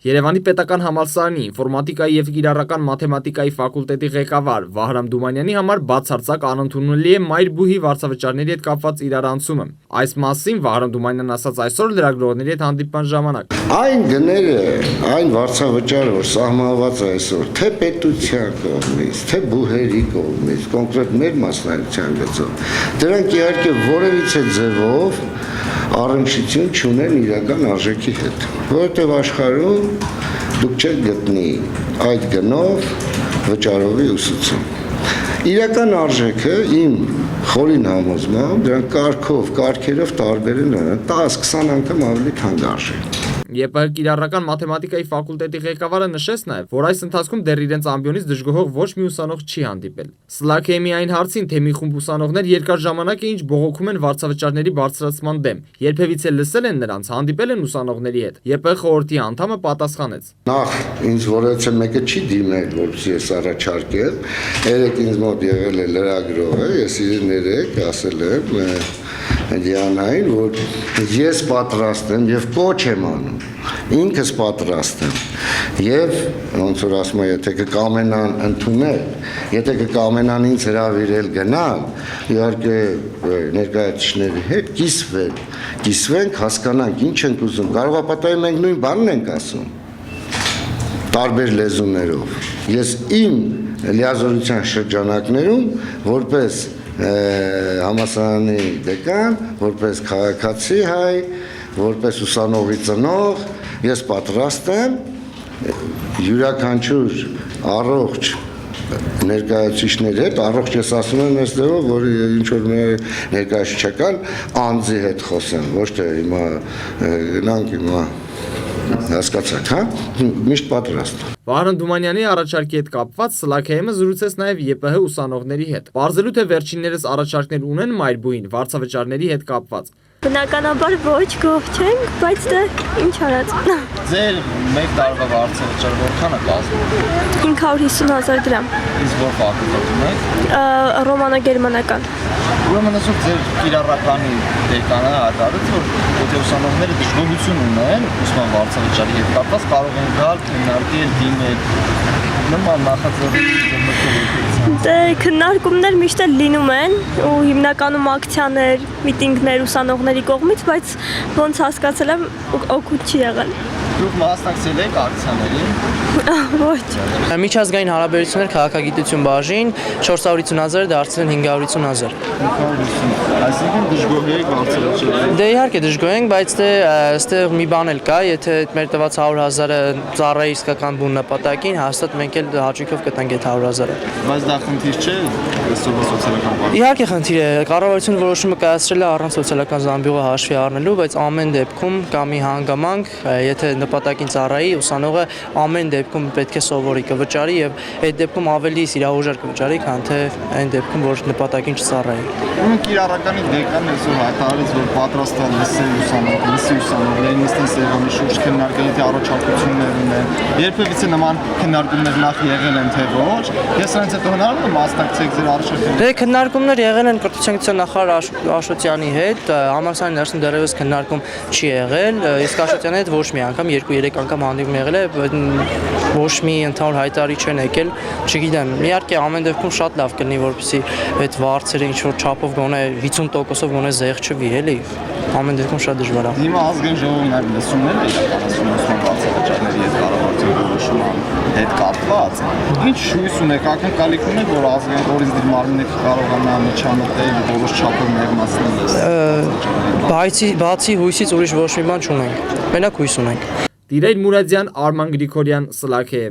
Երևանի պետական համալսարանի ինֆորմատիկայի և կիրառական մաթեմատիկայի ֆակուլտետի ղեկավար Վահրամ Դումանյանի համար բացարձակ անընդունելի է մայր-բուհի վարձավճարների հետ կապված իրարանցումը։ Այս մասին Վահրամ Դումանյանն ասաց այսօր լրագրողների հետ հանդիպման ժամանակ։ Այն գները, այն վարձավճարը, որ սահմանված է այսօր, թե պետության կողմից, թե բուհերի կողմից, կոնկրետ մեր մասնագիտության գծով, դրանք իհարկե որևիցե ձևով առնչություն չունեն իրական արժեքի հետ, որովհետև աշխարհում դուք չեք գտնի այդ գնով վճարովի ուսուցում։ Իրական արժեքը իմ խորին համոզմամբ դրանք կարգերով տարբեր են 10-20 անգամ ավելի թանկարժեք։ ԵՊՀ կիրառական մաթեմատիկայի ֆակուլտետի ղեկավարը նշեց նաև, որ այս ընթացքում դեռ իրենց ամբիոնից դժգոհող ոչ մի ուսանող չի հանդիպել։ Սլաքեյի այն հարցին, թե մի խումբ ուսանողներ երկար ժամանակ է ինչ բողոքում են վարձավճարների բարձրացման դեմ, երբևիցե լսել են նրանց, հանդիպել են ուսանողների հետ։ ԵՊՀ խորհրդի անդամը պատասխանեց. Նախ ինձ որևէ մեկը չի դիմել, որպեսզի ես առաջարկեմ, երեք ինձ մոտ եղել է լրագրողը, ես իրեն երեք ասել եմ Դիանային, որ ես պատրաստ եմ եւ կոչ եմ անում, ինքս պատրաստ եմ եւ ոնց որ ասում եմ, եթե կկամենան ընդունել, եթե կկամենան ինձ հրավիրել գնալ, իհարկե ներկայացուցիչների հետ կիսվենք, հասկանանք ինչ ենք ուզում, կարող է պատահի մենք նույն բանն ենք ասում, տարբեր լեզուներով։ Ես իմ լիազորության շրջանակներում որպես համալսարանի դեկան, որպես քաղաքացի հայ, որպես ուսանողի ծնող, ես պատրաստ եմ յուրաքանչյուր առողջ ներկայացուցիչների հետ, առողջ ես ասում եմ այստեղով, որ ինչ որ ներկայացուցչական անձի հետ խոսեմ, ոչ թե հիմա գնանք հիմա հասկացաք, հա? Միշտ պատրաստ։ Վահրամ Դումանյանի առաջարկի հետ կապված Սլաքեյը զրուցեց նաև ԵՊՀ ուսանողների հետ։ Պարզելու թե վերջիններս առաջարկներ ունեն մայր-բուհին վարձավճարների հետ կապված։ Բնականաբար ոչ գոհ չենք, բայց դա ինչ արած։ Ձեր մեկ տարվա վարձավճարը որքան է կազմում։ 550,000 դրամ։ Իսկ որ ֆակուլտետում եք։ Ռոմանա-գերմանական։ Ուրեմն այսօր ձեր կիրառականի դեկանը հայտարարեց, որ եթե ուսանողները դժգոհություն ունեն ուսման վարձավճարի հետ կապված, կարող են գալ, քննարկել, դիմել նման նախաձեռնություններ։ Դե քննարկումներ միշտ էլ լինում են ու հիմնականում ակցիաներ, միտինգներ ուսանողների կողմից, բայց ոնց հասկացել եմ օգուտ չի եղել։ Դուք մասնակցել եք ակցիաներին։ Ոչ։ Միջազգային հարաբերություններ քաղաքագիտություն բաժին 450,000 դարձել են 550,000։ 550։ Այսինքն դժգոհ եք վարձավճարի։ Դե իհարկե դժգոհ ենք, բայց դե այստեղ մի բան էլ կա, եթե մեր տված 100,000-ը ծառայի իսկական բուն նպատակին, հաստատ մենք էլ հաճույքով կտանք այդ 100,000-ը։ Բայց դա խնդիր չէ այսօրվա սոցիալական բան։ Իհարկե խնդիր է, կառավարությունը որոշումը կայացրել է առանց սոցիալական զամբյուղը հաշվի առնելու, բայց ամեն դեպքում կա մի հանգամանք, եթե նպատակին ծառայի, ուսանողը ամեն դեպքում պետք է սովորի կվճարի եւ այդ դեպքում ավելի սիրահուժար կվճարի, քան թե այն դեպքում, որ նպատակին չծառայի։ Ուրեմն կիրառականի դեկանը այսօր հայտարարեց, որ պատրաստ է լսել ուսանողներին, նստեն սեղանի շուրջ քննարկել, թե առաջարկություններ ունեն։ Երբևիցե նման քննարկումներ նախ եղել են, թե ոչ։ Ես նրանց հետ հնարավոր է մասնակցեք ձեր առաջարկներին։ Դե քննարկումներ եղել են կրթության նախարար Աշոտյանի հետ, համալսարանի ներսում դեռևս քննարկում չի եղել, իսկ Աշոտյանի հետ ոչ մի անգամ, 2-3 անգամ հանդիպում եղել է, ոչ մի ընդհանուր հայտարարիչ չեն եկել, չգիտեմ, իհարկե ամեն դեպքում շատ լավ կլինի, որպեսզի այդ վարձերը ինչ որ չափով գոնե 50%-ով գոնե զեղ չվի, էլի, ամեն դեպքում շատ դժվար է։ Հիմա ազգային ժողովն այլ լսումներ է իրականացնում ուսման վարձավճարների հետ կառավարության որոշման հետ կապված։ Ինչ հույս ունեք, ակնկալիք ունեք, որ ազգային օրենսդիր մարմինները կարողանա միջամտել որոշ չափով ներմասնել։ Բացի հույսից ուրիշ ոչ մի բան չունենք։ Մենակ հույս ունենք։ Տիրայր Մուրադյան, Արման Գրիգորյան, Սլաքեյ։